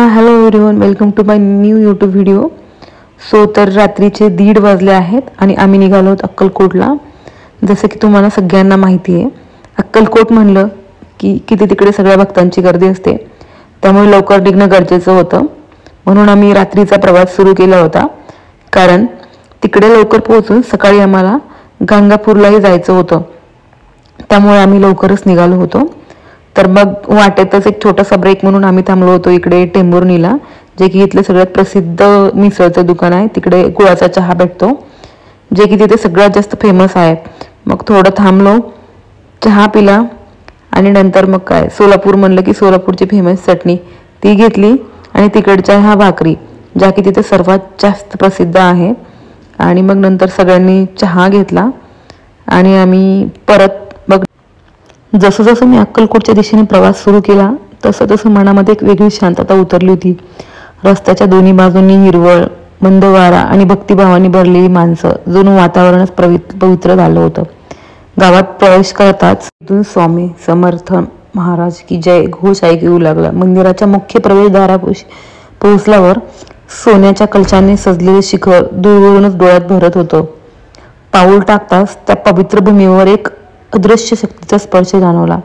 Hello everyone, welcome to my new YouTube video. तर रात्रीचे 1:30 वाजले आहेत आणि आम्ही निघालो आहोत अक्कलकोटला. जसं की तुम्हाला सगळ्यांना माहिती आहे, अक्कलकोट म्हणलं की तिकडे सगळ्या भक्तांची गर्दी असते, त्यामुळे लवकर निघणं गरजेचं होतं. म्हणून आम्ही रात्रीचा प्रवास सुरू केला होता, कारण तिकडे लवकर पोहोचून सकाळी आम्हाला गाणगापूरलाही जायचं होतं. त्यामुळे आम्ही लवकरच निघालो होतो. तर मग वाटेतच एक छोटासा ब्रेक म्हणून आम्ही थांबलो होतो इकडे टेंभुर्णीला, जे की इथलं सगळ्यात प्रसिद्ध मिसळचं दुकान आहे. तिकडे गुळाचा चहा भेटतो, जे की तिथे सगळ्यात जास्त फेमस आहे. मग थोडं थांबलो, चहा पिला आणि नंतर मग काय, सोलापूर म्हणलं की सोलापूरची फेमस चटणी ती घेतली आणि तिकडच्या ह्या भाकरी, ज्या की तिथे सर्वात जास्त प्रसिद्ध आहे. आणि मग नंतर सगळ्यांनी चहा घेतला आणि आम्ही परत मग जसं जसं मी अक्कलकोटच्या दिशेने प्रवास सुरू केला तसं तसं मनामध्ये एक वेगळी शांतता उतरली होती. रस्त्याच्या दोन्ही बाजूंनी हिरवळ, मंद वारा आणि भक्तिभावाने भरलेली माणसं, जणू वातावरणच पवित्र झालं होतं. गावात प्रवेश करताच इथून स्वामी समर्थ महाराज की जय घोष ऐकू लागला. मंदिराच्या मुख्य प्रवेशद्वारापाशी पोहोचल्यावर सोन्याच्या कलशाने सजलेले शिखर दूरवरूनच डोळ्यात भरत होतं. पाऊल टाकताच त्या पवित्र भूमीवर एक अदृश्य शक्तीचा स्पर्श जाणवला.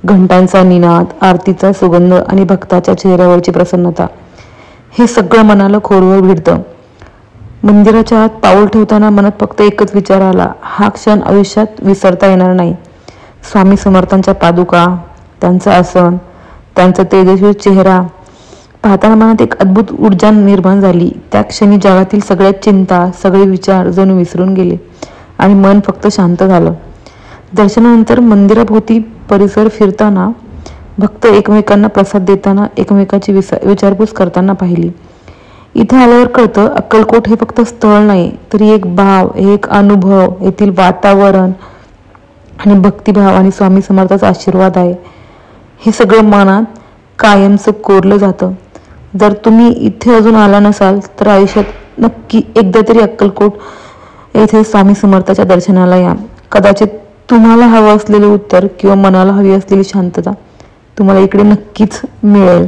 घंटांचा निनाद, आरतीचा सुगंध आणि भक्ताच्या चेहऱ्यावरची प्रसन्नता, हे सगळं मनाला खोलवर भिडतं. मंदिराच्या आत पाऊल ठेवताना मनात फक्त एकच विचार आला, हा क्षण आयुष्यात विसरता येणार नाही. स्वामी समर्थांच्या पादुका, त्यांचं आसन, त्यांचा तेजस्वी चेहरा पाहताना मनात एक अद्भुत ऊर्जा निर्माण झाली. त्या क्षणी जगातील सगळ्या चिंता, सगळे विचार जणू विसरून गेले आणि मन फक्त शांत झालं. दर्शनानंतर मंदिराभोवती परिसर फिरताना भक्त एकमेकांना प्रसाद देताना, एकमेकाची विचारपूस करताना पाहिली. इथे आल्यावर कळतं, अक्कलकोट हे फक्त स्थळ नाही, तर एक भाव, एक अनुभव, येथील वातावरण आणि भक्तिभाव आणि स्वामी समर्थाचा आशीर्वाद आहे. हे सगळं मनात कायमचं कोरलं जातं. जर तुम्ही इथे अजून आला नसाल तर आयुष्यात नक्की एकदा तरी अक्कलकोट येथे स्वामी समर्थाच्या दर्शनाला या. कदाचित तुम्हाला हवं असलेले उत्तर किंवा मनाला हवी असलेली शांतता तुम्हाला इकडे नक्कीच मिळेल.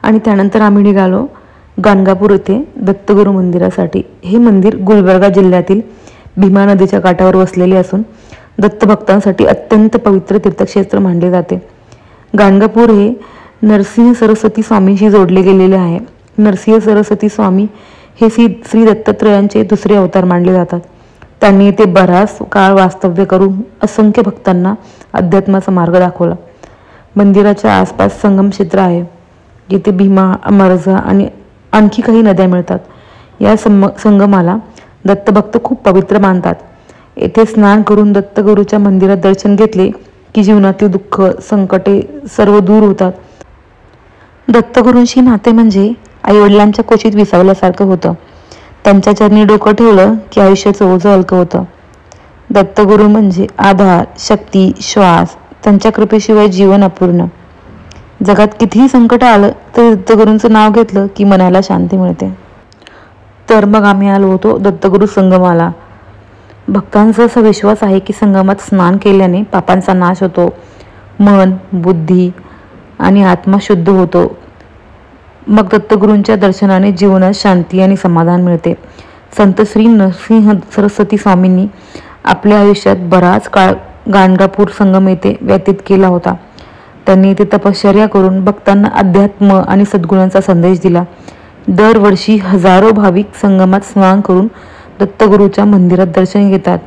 आणि त्यानंतर आम्ही निघालो गाणगापूर येथे दत्तगुरू मंदिरासाठी. हे मंदिर गुलबर्गा जिल्ह्यातील भीमा नदीच्या काठावर वसलेले असून दत्तभक्तांसाठी अत्यंत पवित्र तीर्थक्षेत्र मानले जाते. गाणगापूर हे नरसिंह सरस्वती स्वामींशी जोडले गेलेले आहे. नरसिंह सरस्वती स्वामी हे श्री दत्तात्रयांचे दुसरे अवतार मानले जातात. त्यांनी येथे बराच काळ वास्तव्य करून असंख्य भक्तांना अध्यात्माचा मार्ग दाखवला. मंदिराच्या आसपास संगम क्षेत्र आहे, जिथे भीमा, अमरजा आणि आणखी काही नद्या मिळतात. या संगमाला दत्तभक्त खूप पवित्र मानतात. येथे स्नान करून दत्तगुरूच्या मंदिरात दर्शन घेतले की जीवनातील दुःख, संकटे सर्व दूर होतात. दत्तगुरूंशी नाते म्हणजे आईवडिलांच्या कोशीत विसावल्यासारखं होतं. त्यांच्या चरणी डोकं ठेवलं की आयुष्याचं ओझं हलकं होतं. दत्तगुरू म्हणजे आधार, शक्ती, श्वास. त्यांच्या कृपेशिवाय जीवन अपूर्ण. जगात कितीही संकट आलं तरी दत्तगुरूंचं नाव घेतलं की मनाला शांती मिळते. तर मग आम्ही आलो होतो दत्तगुरू संगमाला. भक्तांचा असा विश्वास आहे की संगमात स्नान केल्याने पापांचा नाश होतो, मन, बुद्धी आणि आत्मा शुद्ध होतो. मग दत्तगुरूंच्या दर्शनाने जीवनात शांती आणि समाधान मिळते. संत श्री नरसिंह सरस्वती स्वामींनी आपल्या आयुष्यात बराच काळ गाणगापूर संगम येथे व्यतीत केला होता. त्यांनी येथे तपश्चर्या करून भक्तांना अध्यात्म आणि सद्गुणांचा संदेश दिला. दरवर्षी हजारो भाविक संगमात स्नान करून दत्तगुरूच्या मंदिरात दर्शन घेतात.